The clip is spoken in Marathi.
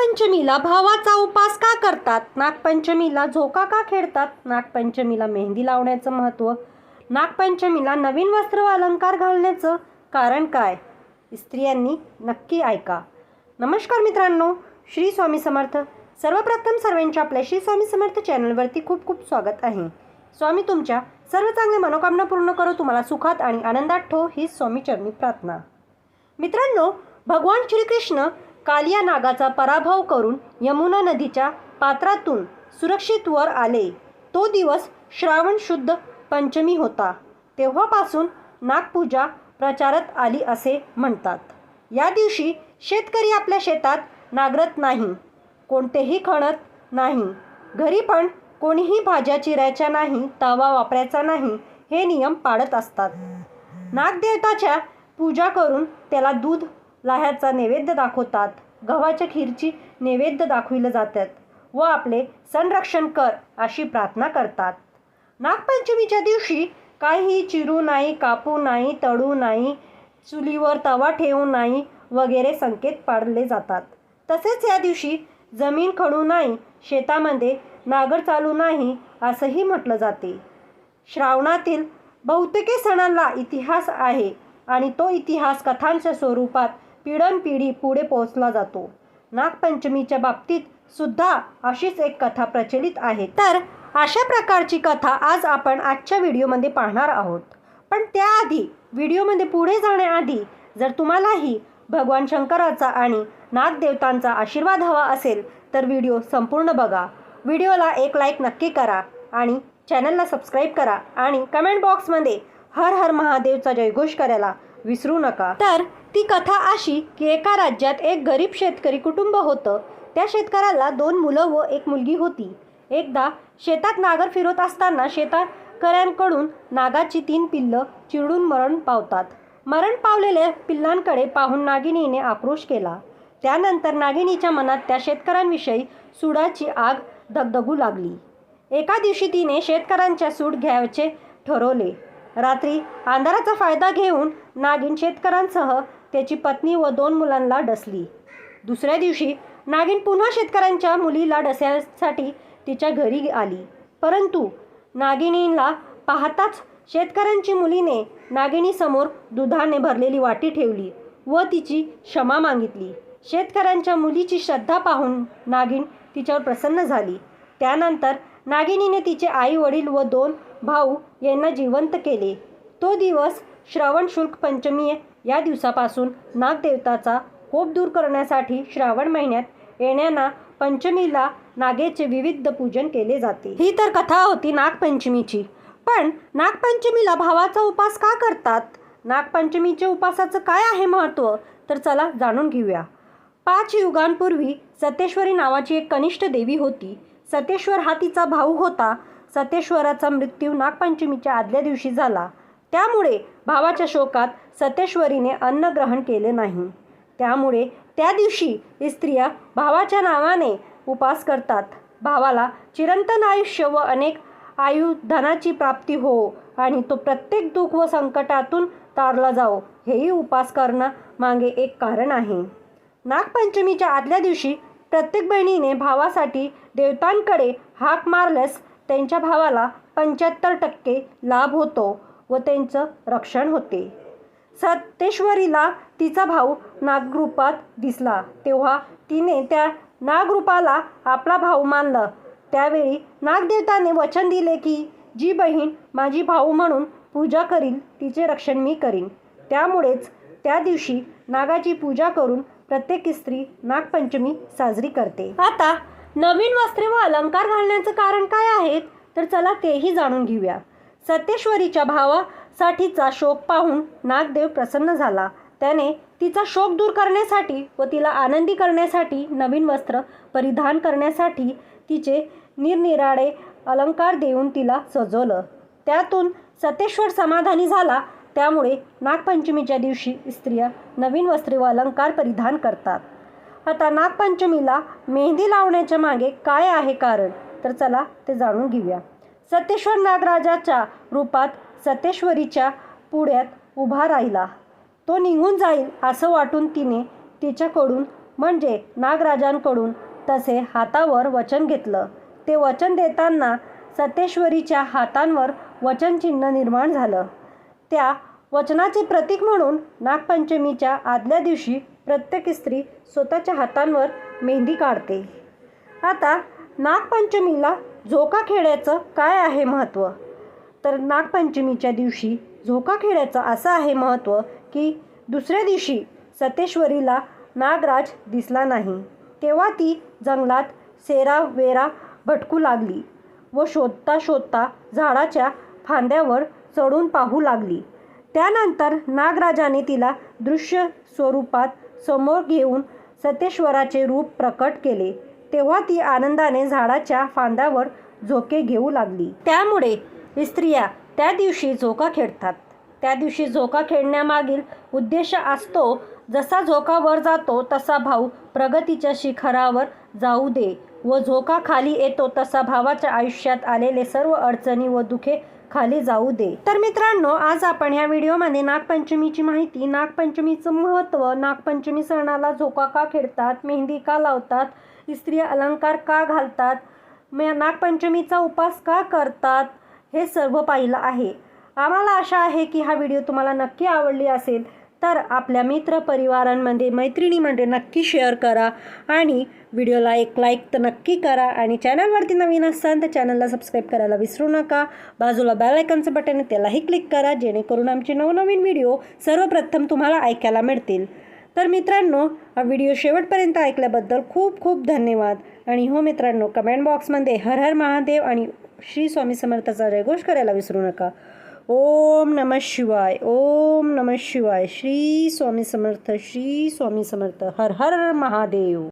नागपंचमीला भावाचा उपास का करतात? नागपंचमीला झोका का खेळतात? नागपंचमीला मेहंदी लावण्याचं महत्त्व. नागपंचमीला नवीन वस्त्र व अलंकार घालण्याचं कारण काय? स्त्रियांनी नक्की ऐका. नमस्कार मित्रांनो, श्री स्वामी समर्थ. सर्वप्रथम सर्वांच्या आपल्या श्री स्वामी समर्थ चॅनलवरती खूप खूप स्वागत आहे. स्वामी तुमच्या सर्व चांगल्या मनोकामना पूर्ण करो, तुम्हाला सुखात आणि आनंदात ठेवो, ही स्वामी चरणी प्रार्थना. मित्रांनो, भगवान श्रीकृष्ण कालिया नागाचा पराभव करून यमुना नदीच्या पात्रातून सुरक्षित वर आले. तो दिवस श्रावण शुद्ध पंचमी होता. तेव्हापासून नागपूजा प्रचारात आली असे म्हणतात. या दिवशी शेतकरी आपल्या शेतात नांगरत नाही, कोणतेही खणत नाही, घरी पण कोणीही भाज्या चिरायच्या नाही, तवा वापरायचा नाही, हे नियम पाळत असतात. नागदेवताच्या पूजा करून त्याला दूध लाह्याचा नैवेद्य दाखवतात. गव्हाच्या खीरची नैवेद्य दाखविले जातात व आपले संरक्षण कर अशी प्रार्थना करतात. नागपंचमीच्या दिवशी काहीही चिरू नाही, कापू नाही, तळू नाही, चुलीवर तवा ठेवू नाही वगैरे संकेत पाळले जातात. तसेच या दिवशी जमीन खणू नाही, शेतामध्ये नांगर चालू नाही असंही म्हटलं जाते. श्रावणातील बहुतेक सणांना इतिहास आहे आणि तो इतिहास कथांच्या स्वरूपात पिढ्यानपिढी पुढे पोहोचला जातो. नागपंचमीच्या बाबतीत सुद्धा अशीच एक कथा प्रचलित आहे. तर अशा प्रकारची कथा आज आपण आजच्या व्हिडिओमध्ये पाहणार आहोत. पण त्याआधी व्हिडिओमध्ये पुढे जाण्याआधी जर तुम्हालाही भगवान शंकराचा आणि नागदेवतांचा आशीर्वाद हवा असेल तर व्हिडिओ संपूर्ण बघा. व्हिडिओला एक लाईक नक्की करा आणि चॅनलला सबस्क्राईब करा आणि कमेंट बॉक्समध्ये हर हर महादेवचा जयघोष करायला विसरू नका. तर ती कथा अशी की एका राज्यात एक गरीब शेतकरी कुटुंब होतं. त्या शेतकऱ्याला 2 मुलं व 1 मुलगी होती. एकदा शेतात नांगर फिरवत असताना शेतकऱ्यांकडून नागाची 3 पिल्लं चिरडून मरण पावतात. मरण पावलेल्या पिल्लांकडे पाहून नागिनीने आक्रोश केला. त्यानंतर नागिनीच्या मनात त्या शेतकऱ्यांविषयी सूडाची आग धगधगू लागली. एका दिवशी तिने शेतकऱ्यांच्या सूड घ्यायचे ठरवले. रात्री अंधाराचा फायदा घेऊन नागिन शेतकऱ्यांसह त्याची पत्नी व 2 मुलांना डसली. दुसऱ्या दिवशी नागिन पुन्हा शेतकऱ्यांच्या मुलीला डसण्यासाठी तिच्या घरी आली. परंतु नागिनीला पाहताच शेतकऱ्यांची मुलीने नागिनीसमोर दुधाने भरलेली वाटी ठेवली व तिची क्षमा मागितली. शेतकऱ्यांच्या मुलीची श्रद्धा पाहून नागिन तिच्यावर प्रसन्न झाली. त्यानंतर नागिनीने तिचे आई वडील व 2 भाऊ यांना जिवंत केले. तो दिवस श्रावण शुक्ल पंचमी. या दिवसापासून नागदेवताचा कोप दूर करण्यासाठी श्रावण महिन्यात येणाऱ्या पंचमीला नागेचे विविध पूजन केले जाते. ही तर कथा होती नागपंचमीची. पण नागपंचमीला भावाचा उपास का करतात? नागपंचमीच्या उपासाचं काय आहे महत्त्व? तर चला जाणून घेऊया. 5 युगांपूर्वी सतेश्वरी नावाची एक कनिष्ठ देवी होती. सतेश्वर हा तिचा भाऊ होता. सतेश्वराचा मृत्यू नागपंचमीच्या आदल्या दिवशी झाला. त्यामुळे भावाच्या शोकात सतेश्वरीने अन्न ग्रहण केले नाही. त्यामुळे त्या दिवशी स्त्रिया भावाच्या नावाने उपास करतात. भावाला चिरंतन आयुष्य व अनेक धनाची प्राप्ती हो आणि तो प्रत्येक दुःख व संकटातून तारला जाओ, हेही उपास करण्यामागे एक कारण आहे. नागपंचमीच्या आदल्या दिवशी प्रत्येक बहिणीने भावासाठी देवतांकडे हाक मारल्यास त्यांच्या भावाला 75% लाभ होतो व त्यांचं रक्षण होते. सतेश्वरीला तिचा भाऊ नागरूपात दिसला तेव्हा तिने त्या नागरूपाला आपला भाऊ मानलं. त्यावेळी नागदेवताने वचन दिले की जी बहीण माझी भाऊ म्हणून पूजा करील तिचे रक्षण मी करीन. त्यामुळेच त्या दिवशी नागाची पूजा करून प्रत्येक स्त्री नागपंचमी साजरी करते. आता नवीन वस्त्रे व अलंकार घालण्याचं कारण काय आहे तर चला तेही जाणून घेऊया. सतेश्वरीच्या भावासाठीचा शोक पाहून नागदेव प्रसन्न झाला. त्याने तिचा शोक दूर करण्यासाठी व तिला आनंदी करण्यासाठी नवीन वस्त्र परिधान करण्यासाठी तिचे निरनिराळे अलंकार देऊन तिला सजवलं. त्यातून सतेश्वर समाधानी झाला. त्यामुळे नागपंचमीच्या दिवशी स्त्रिया नवीन वस्त्रे व अलंकार परिधान करतात. आता नागपंचमीला मेहंदी लावण्याच्या मागे काय आहे कारण तर चला ते जाणून घेऊया. सतेश्वर नागराजाच्या रूपात सतेश्वरीच्या पुढ्यात उभा राहिला. तो निघून जाईल असं वाटून तिने तिच्याकडून म्हणजे नागराजांकडून तसे हातावर वचन घेतलं. ते वचन देताना सतेश्वरीच्या हातांवर वचनचिन्ह निर्माण झालं. त्या वचनाचे प्रतीक म्हणून नागपंचमीच्या आदल्या दिवशी प्रत्येक स्त्री स्वतःच्या हातांवर मेहंदी काढते. आता नागपंचमीला झोका खेळायचं काय आहे महत्त्व? तर नागपंचमीच्या दिवशी झोका खेळायचं असं आहे महत्त्व की दुसऱ्या दिवशी सतेश्वरीला नागराज दिसला नाही. तेव्हा ती जंगलात सेरावेरा भटकू लागली व शोधता शोधता झाडाच्या फांद्यावर चढून पाहू लागली. त्यानंतर नागराजाने तिला दृश्य स्वरूपात समोर घेऊन सतेश्वराचे रूप प्रकट केले. तेव्हा ती आनंदाने झाडाच्या फांद्यावर झोके घेऊ लागली. त्यामुळे स्त्रिया त्या दिवशी झोका खेळतात. त्या दिवशी झोका खेळण्यामागील उद्देश असतो, जसा झोका वर जातो तसा भाऊ प्रगतीच्या शिखरावर जाऊ दे व झोका खाली येतो तसा भावाच्या आयुष्यात आलेले सर्व अडचणी व दुःखे खाली जाऊ दे. तर मित्रांनो, आज आपण ह्या व्हिडिओमध्ये नागपंचमीची माहिती, नागपंचमीचं महत्त्व, नागपंचमी सणाला झोका का खेळतात, मेहंदी का लावतात, स्त्रिया अलंकार का घालतात, नागपंचमीचा उपास का करतात, हे सर्व पाहिलं आहे. आम्हाला आशा आहे की हा व्हिडिओ तुम्हाला नक्की आवडली असेल. तर आपल्या मित्रपरिवारांमध्ये, मैत्रिणीमध्ये नक्की शेअर करा आणि व्हिडिओला एक लाईक तर नक्की करा. आणि चॅनलवरती नवीन असाल तर चॅनलला सबस्क्राईब करायला विसरू नका. बाजूला बेल आयकॉनचं बटन आहे, त्यालाही क्लिक करा, जेणेकरून आमचे नवनवीन व्हिडिओ सर्वप्रथम तुम्हाला ऐकायला मिळतील. तर मित्रांनो, हा व्हिडिओ शेवटपर्यंत ऐकल्याबद्दल खूप खूप धन्यवाद. आणि हो मित्रांनो, कमेंट बॉक्समध्ये हर हर महादेव आणि श्री स्वामी समर्थाचा जयघोष करायला विसरू नका. ओम नमः शिवाय, ओम नमः शिवाय, श्री स्वामी समर्थ, श्री स्वामी समर्थ, हर हर महादेव.